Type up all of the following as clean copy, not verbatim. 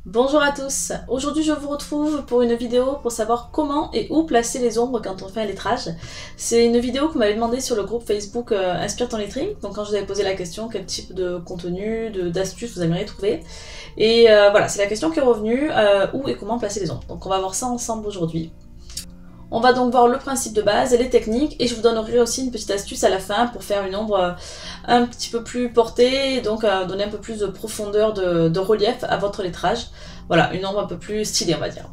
Bonjour à tous, aujourd'hui je vous retrouve pour une vidéo pour savoir comment et où placer les ombres quand on fait un lettrage. C'est une vidéo que vous m'avez demandé sur le groupe Facebook Inspire ton lettering, donc quand je vous avais posé la question quel type de contenu, d'astuces vous aimeriez trouver. Et voilà, c'est la question qui est revenue, où et comment placer les ombres. Donc on va voir ça ensemble aujourd'hui. On va donc voir le principe de base et les techniques, et je vous donnerai aussi une petite astuce à la fin pour faire une ombre un petit peu plus portée, et donc donner un peu plus de profondeur de relief à votre lettrage. Voilà, une ombre un peu plus stylée, on va dire.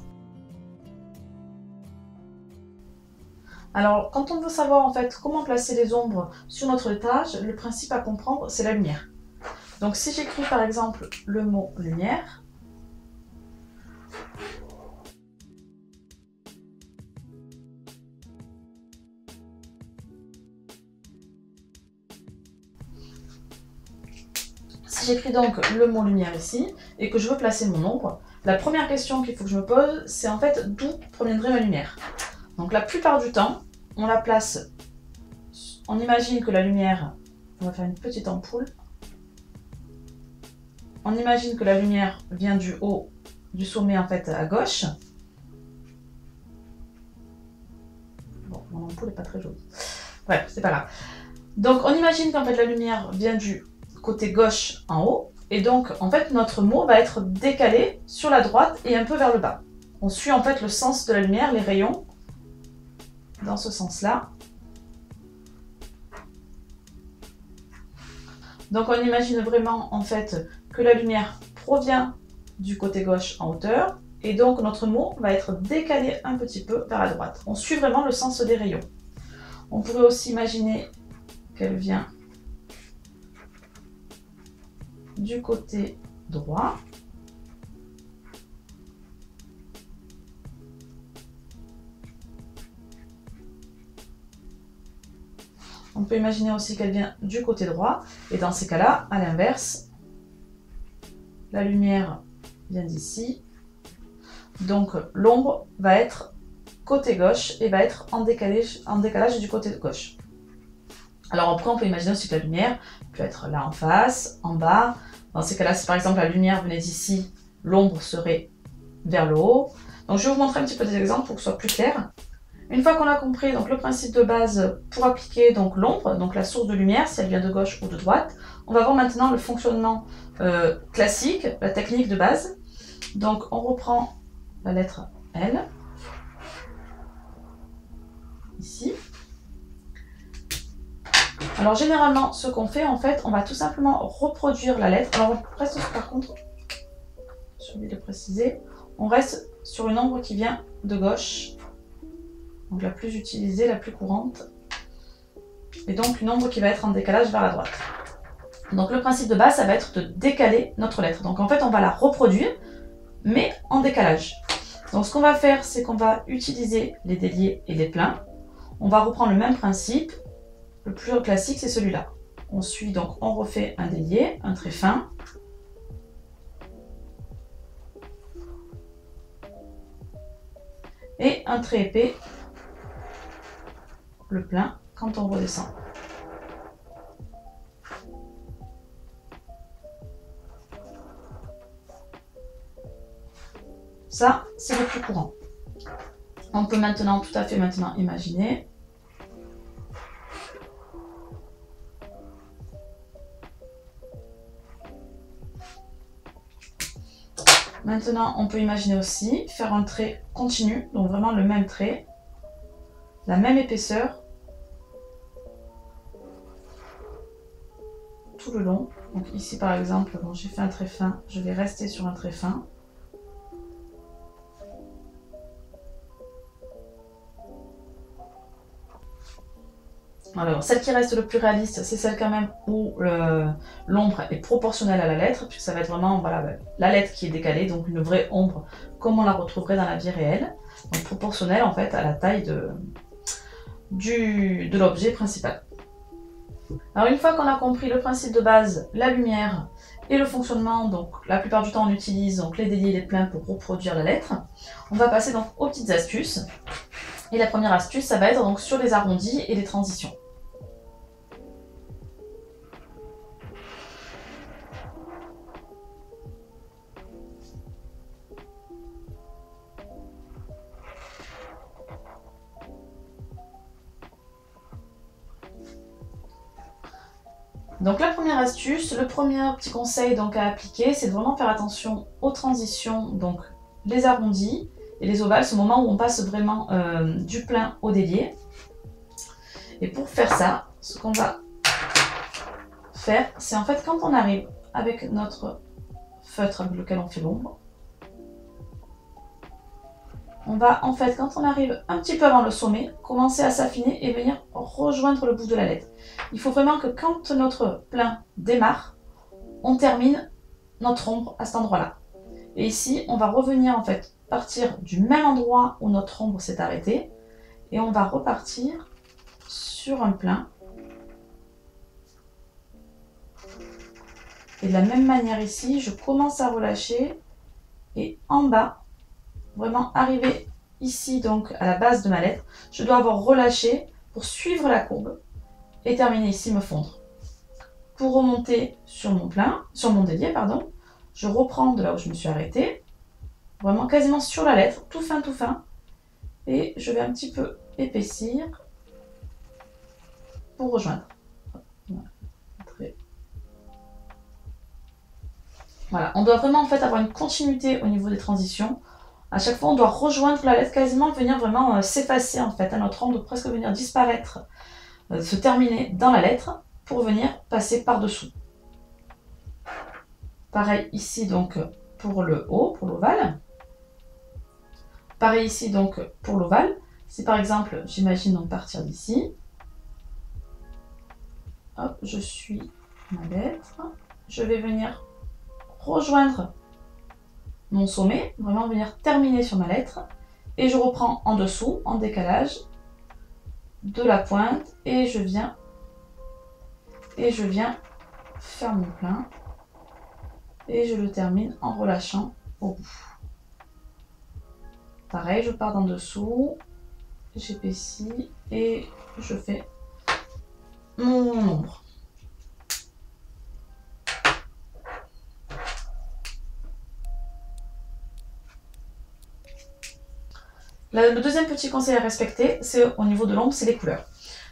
Alors, quand on veut savoir en fait comment placer les ombres sur notre lettrage, le principe à comprendre, c'est la lumière. Donc si j'écris par exemple le mot lumière, si j'écris donc le mot lumière ici, et que je veux placer mon ombre, la première question qu'il faut que je me pose, c'est en fait d'où proviendrait ma lumière. Donc la plupart du temps, on la place, on imagine que la lumière, on va faire une petite ampoule, on imagine que la lumière vient du haut, du sommet en fait à gauche. Bon, mon ampoule n'est pas très jolie. Bref, c'est pas grave. Donc on imagine qu'en fait la lumière vient du côté gauche en haut, et donc en fait notre mot va être décalé sur la droite et un peu vers le bas. On suit en fait le sens de la lumière, les rayons, dans ce sens-là. Donc on imagine vraiment en fait que la lumière provient du côté gauche en hauteur, et donc notre mot va être décalé un petit peu vers la droite. On suit vraiment le sens des rayons. On pourrait aussi imaginer qu'elle vient du côté droit. On peut imaginer aussi qu'elle vient du côté droit, et dans ces cas-là, à l'inverse, la lumière vient d'ici, donc l'ombre va être côté gauche et va être en décalage du côté gauche. Alors après, on peut imaginer aussi que la lumière peut être là en face, en bas. Dans ces cas-là, si par exemple la lumière venait d'ici, l'ombre serait vers le haut. Donc je vais vous montrer un petit peu des exemples pour que ce soit plus clair. Une fois qu'on a compris donc, le principe de base pour appliquer donc l'ombre, donc la source de lumière, si elle vient de gauche ou de droite, on va voir maintenant le fonctionnement classique, la technique de base. Donc on reprend la lettre L, ici. Alors généralement, ce qu'on fait, en fait, on va tout simplement reproduire la lettre. Alors on reste par contre, j'ai oublié de préciser, on reste sur une ombre qui vient de gauche, donc la plus utilisée, la plus courante, et donc une ombre qui va être en décalage vers la droite. Donc le principe de base, ça va être de décaler notre lettre. Donc en fait, on va la reproduire, mais en décalage. Donc ce qu'on va faire, c'est qu'on va utiliser les déliés et les pleins. On va reprendre le même principe. Le plus classique, c'est celui-là. On suit, donc on refait un délié, un trait fin. Et un trait épais, le plein, quand on redescend. Ça, c'est le plus courant. On peut maintenant, tout à fait maintenant, imaginer. Maintenant, on peut imaginer aussi faire un trait continu, donc vraiment le même trait, la même épaisseur, tout le long. Donc ici par exemple, bon, j'ai fait un trait fin, je vais rester sur un trait fin. Alors, celle qui reste le plus réaliste, c'est celle quand même où l'ombre est proportionnelle à la lettre, puisque ça va être vraiment voilà, la lettre qui est décalée, donc une vraie ombre comme on la retrouverait dans la vie réelle, donc proportionnelle en fait à la taille de l'objet principal. Alors une fois qu'on a compris le principe de base, la lumière et le fonctionnement, donc la plupart du temps on utilise donc, les déliés et les pleins pour reproduire la lettre, on va passer donc aux petites astuces. Et la première astuce, ça va être donc sur les arrondis et les transitions. Donc la première astuce, le premier petit conseil donc à appliquer, c'est de vraiment faire attention aux transitions, donc les arrondis et les ovales, ce moment où on passe vraiment du plein au délié. Et pour faire ça, ce qu'on va faire, c'est en fait quand on arrive avec notre feutre avec lequel on fait l'ombre, on va en fait, quand on arrive un petit peu avant le sommet, commencer à s'affiner et venir rejoindre le bout de la lettre. Il faut vraiment que quand notre plein démarre, on termine notre ombre à cet endroit-là. Et ici, on va revenir en fait, partir du même endroit où notre ombre s'est arrêtée et on va repartir sur un plein. Et de la même manière ici, je commence à relâcher et en bas, vraiment arriver ici donc à la base de ma lettre, je dois avoir relâché pour suivre la courbe et terminer ici, me fondre. Pour remonter sur mon plein, sur mon délié, pardon, je reprends de là où je me suis arrêtée, vraiment quasiment sur la lettre, tout fin, et je vais un petit peu épaissir pour rejoindre. Voilà, on doit vraiment en fait avoir une continuité au niveau des transitions. À chaque fois, on doit rejoindre la lettre, quasiment venir vraiment s'effacer en fait. Notre ombre doit presque venir disparaître, se terminer dans la lettre pour venir passer par-dessous. Pareil ici donc pour le haut, pour l'ovale. Pareil ici donc pour l'ovale. Si par exemple, j'imagine donc partir d'ici. Hop, je suis ma lettre. Je vais venir rejoindre mon sommet, vraiment venir terminer sur ma lettre. Et je reprends en dessous, en décalage, de la pointe. Et je viens faire mon plein. Et je le termine en relâchant au bout. Pareil, je pars d'en dessous, j'épaissis et je fais mon ombre. Le deuxième petit conseil à respecter, c'est au niveau de l'ombre, c'est les couleurs.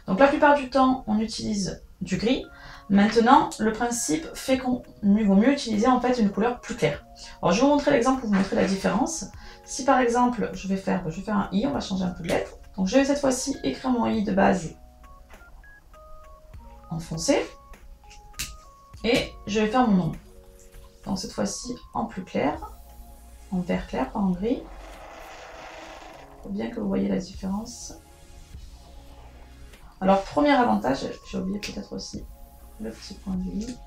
Donc la plupart du temps, on utilise du gris. Maintenant, le principe fait qu'on vaut mieux utiliser en fait une couleur plus claire. Alors je vais vous montrer l'exemple pour vous montrer la différence. Si par exemple, je vais faire un I, on va changer un peu de lettre. Donc je vais cette fois-ci écrire mon I de base en foncé. Et je vais faire mon ombre. Donc cette fois-ci en plus clair, en vert clair, pas en gris. Il faut bien que vous voyez la différence. Alors premier avantage, j'ai oublié peut-être aussi le petit point de I.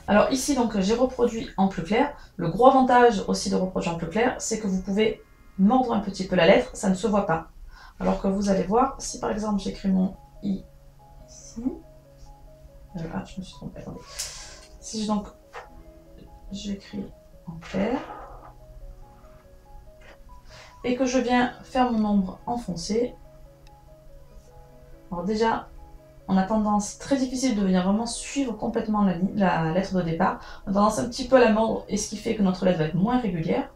Alors ici, donc, j'ai reproduit en plus clair. Le gros avantage aussi de reproduire en plus clair, c'est que vous pouvez mordre un petit peu la lettre, ça ne se voit pas. Alors que vous allez voir, si par exemple j'écris mon I ici, ah, je me suis trompée, attendez. Si donc j'écris en clair, et que je viens faire mon ombre en foncé, alors déjà, on a tendance, très difficile de venir vraiment suivre complètement la lettre de départ. On a tendance un petit peu à la mordre, et ce qui fait que notre lettre va être moins régulière.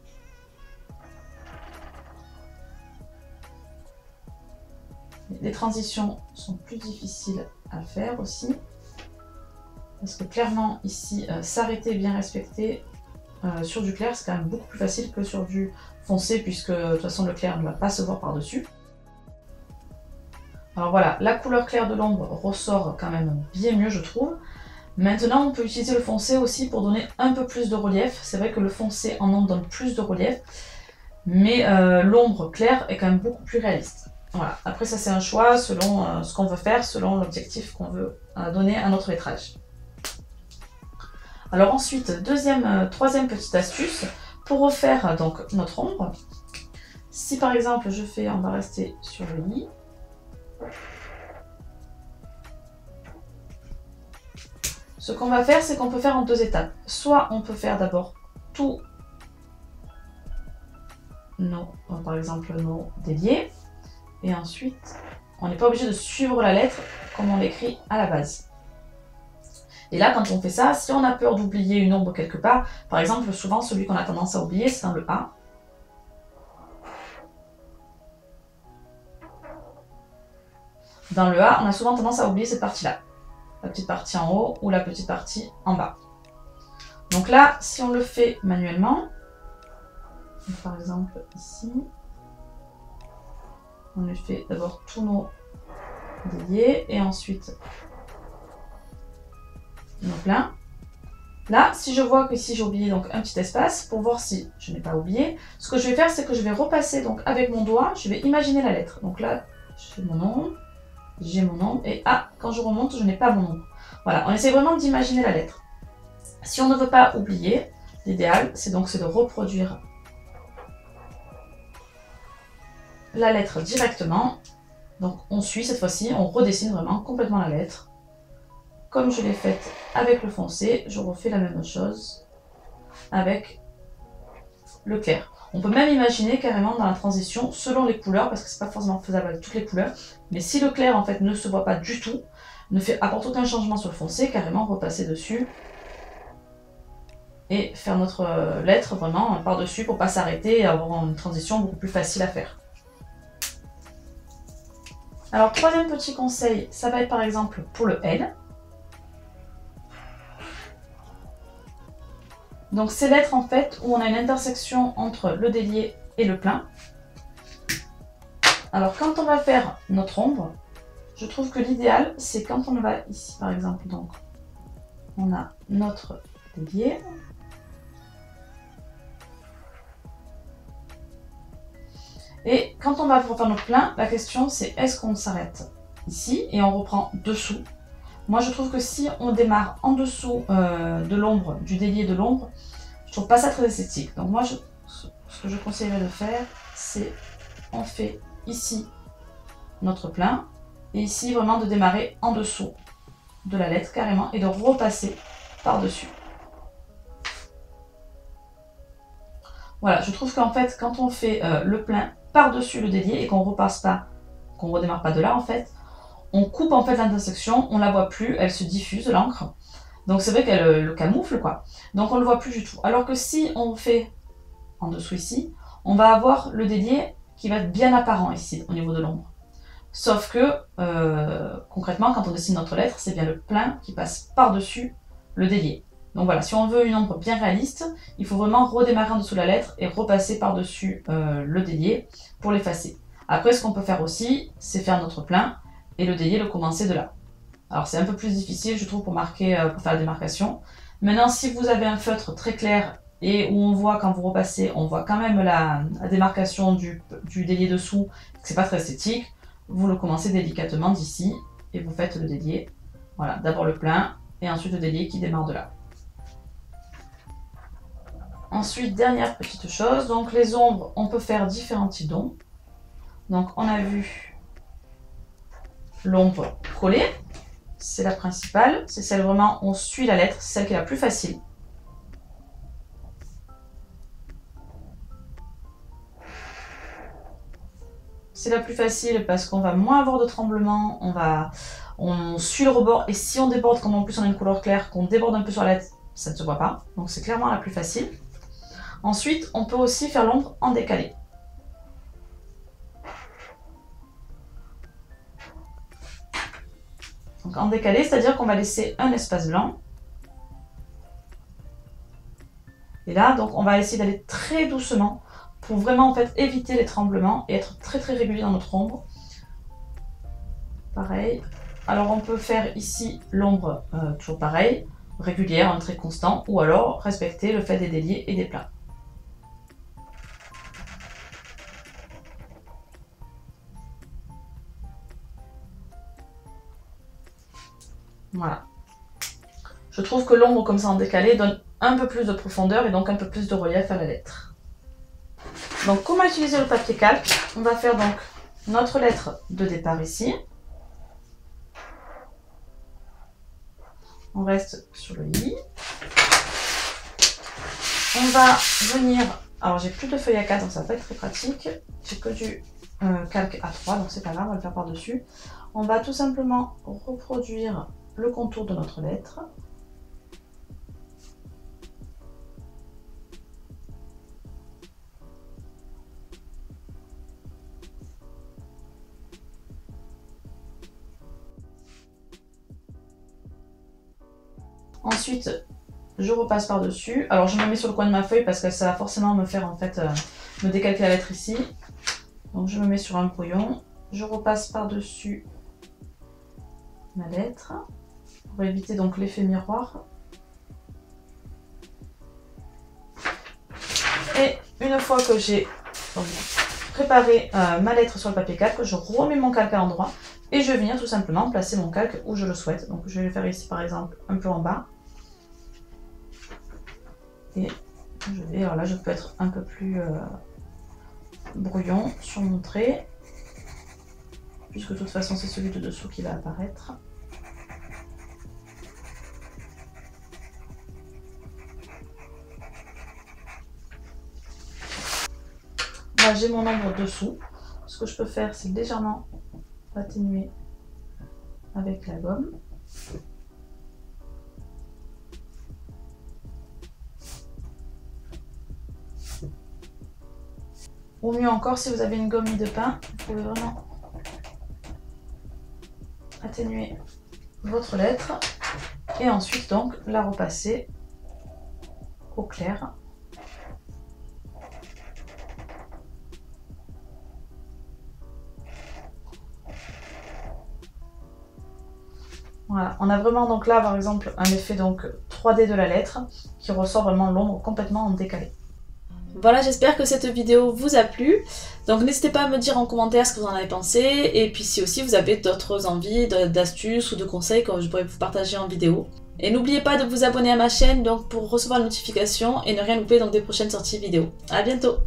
Les transitions sont plus difficiles à faire aussi. Parce que clairement, ici, s'arrêter bien respecté sur du clair, c'est quand même beaucoup plus facile que sur du foncé, puisque de toute façon, le clair ne va pas se voir par-dessus. Alors voilà, la couleur claire de l'ombre ressort quand même bien mieux, je trouve. Maintenant, on peut utiliser le foncé aussi pour donner un peu plus de relief. C'est vrai que le foncé en ombre donne plus de relief, mais l'ombre claire est quand même beaucoup plus réaliste. Voilà. Après, ça c'est un choix selon ce qu'on veut faire, selon l'objectif qu'on veut donner à notre lettrage. Alors ensuite, troisième petite astuce, pour refaire donc notre ombre. Si par exemple on va rester sur le I. Ce qu'on va faire, c'est qu'on peut faire en deux étapes. Soit on peut faire d'abord tous par exemple nos déliés, et ensuite on n'est pas obligé de suivre la lettre comme on l'écrit à la base. Et là, quand on fait ça, si on a peur d'oublier une ombre quelque part, par exemple, souvent celui qu'on a tendance à oublier, c'est dans le A. dans le A, on a souvent tendance à oublier cette partie-là. La petite partie en haut ou la petite partie en bas. Donc là, si on le fait manuellement, par exemple ici, on lui fait d'abord tous nos déliés et ensuite nos pleins. Là, si je vois que ici j'ai oublié donc un petit espace, pour voir si je n'ai pas oublié, ce que je vais faire, c'est que je vais repasser donc avec mon doigt, je vais imaginer la lettre. Donc là, je fais mon nombre, j'ai mon nombre, et ah, quand je remonte, je n'ai pas mon nombre. Voilà, on essaie vraiment d'imaginer la lettre. Si on ne veut pas oublier, l'idéal, c'est de reproduire la lettre directement. Donc on suit cette fois-ci, on redessine vraiment complètement la lettre. Comme je l'ai faite avec le foncé, je refais la même chose avec le clair. On peut même imaginer carrément dans la transition, selon les couleurs, parce que c'est pas forcément faisable avec toutes les couleurs, mais si le clair en fait ne se voit pas du tout, apporte aucun changement sur le foncé, carrément repasser dessus et faire notre lettre vraiment par-dessus pour pas s'arrêter et avoir une transition beaucoup plus facile à faire. Alors troisième petit conseil, ça va être par exemple pour le L. Donc ces lettres en fait où on a une intersection entre le délié et le plein. Alors quand on va faire notre ombre, je trouve que l'idéal c'est quand on va ici par exemple, donc on a notre délié. Et quand on va refaire notre plein, la question c'est est-ce qu'on s'arrête ici et on reprend dessous. Moi je trouve que si on démarre en dessous de l'ombre, du délié de l'ombre, je trouve pas ça très esthétique. Donc moi ce que je conseillerais de faire, c'est on fait ici notre plein et ici vraiment de démarrer en dessous de la lettre carrément et de repasser par-dessus. Voilà, je trouve qu'en fait quand on fait le plein par-dessus le délié et qu'on repasse pas, qu'on redémarre pas de là en fait, on coupe en fait l'intersection, on la voit plus, elle se diffuse l'encre. Donc c'est vrai qu'elle le camoufle quoi. Donc on le voit plus du tout. Alors que si on fait en dessous ici, on va avoir le délié qui va être bien apparent ici au niveau de l'ombre. Sauf que concrètement quand on dessine notre lettre, c'est bien le plein qui passe par-dessus le délié. Donc voilà, si on veut une ombre bien réaliste, il faut vraiment redémarrer en dessous de la lettre et repasser par-dessus le délié pour l'effacer. Après ce qu'on peut faire aussi, c'est faire notre plein et le délié le commencer de là. Alors c'est un peu plus difficile je trouve pour faire la démarcation. Maintenant si vous avez un feutre très clair et où on voit quand vous repassez, on voit quand même la démarcation du délié dessous, c'est pas très esthétique, vous le commencez délicatement d'ici et vous faites le délié. Voilà, d'abord le plein et ensuite le délié qui démarre de là. Ensuite, dernière petite chose, donc les ombres, on peut faire différents types d'ombres. Donc on a vu l'ombre collée, c'est la principale, c'est celle vraiment on suit la lettre, c'est celle qui est la plus facile. C'est la plus facile parce qu'on va moins avoir de tremblements, on suit le rebord et si on déborde, comme en plus on a une couleur claire, qu'on déborde un peu sur la lettre, ça ne se voit pas. Donc c'est clairement la plus facile. Ensuite, on peut aussi faire l'ombre en décalé. Donc en décalé, c'est-à-dire qu'on va laisser un espace blanc. Et là, donc on va essayer d'aller très doucement pour vraiment en fait éviter les tremblements et être très très régulier dans notre ombre. Pareil. Alors on peut faire ici l'ombre toujours pareil, régulière, un trait constant, ou alors respecter le fait des déliés et des pleins. Voilà. Je trouve que l'ombre comme ça en décalé donne un peu plus de profondeur et donc un peu plus de relief à la lettre. Donc comment utiliser le papier calque? On va faire donc notre lettre de départ ici. On reste sur le i. On va venir... Alors j'ai plus de feuille A4 donc ça va pas être très pratique. J'ai que du calque A3 donc c'est pas grave, on va le faire par-dessus. On va tout simplement reproduire le contour de notre lettre. Ensuite, je repasse par-dessus. Alors je me mets sur le coin de ma feuille parce que ça va forcément me faire en fait me décalquer la lettre ici. Donc je me mets sur un brouillon. Je repasse par-dessus ma lettre pour éviter donc l'effet miroir. Et une fois que j'ai préparé ma lettre sur le papier calque, je remets mon calque à l'endroit et je vais venir tout simplement placer mon calque où je le souhaite. Donc je vais le faire ici par exemple un peu en bas. Et je vais, alors là je peux être un peu plus brouillon sur mon trait, puisque de toute façon c'est celui de dessous qui va apparaître. Là j'ai mon ombre dessous. Ce que je peux faire c'est légèrement atténuer avec la gomme. Ou mieux encore, si vous avez une gomme mie de pain, vous pouvez vraiment atténuer votre lettre et ensuite donc la repasser au clair. Voilà, on a vraiment donc là par exemple un effet donc 3D de la lettre qui ressort vraiment l'ombre complètement en décalé. Voilà, j'espère que cette vidéo vous a plu. Donc n'hésitez pas à me dire en commentaire ce que vous en avez pensé. Et puis si aussi vous avez d'autres envies, d'astuces ou de conseils que je pourrais vous partager en vidéo. Et n'oubliez pas de vous abonner à ma chaîne donc pour recevoir les notifications et ne rien louper dans des prochaines sorties vidéo. A bientôt!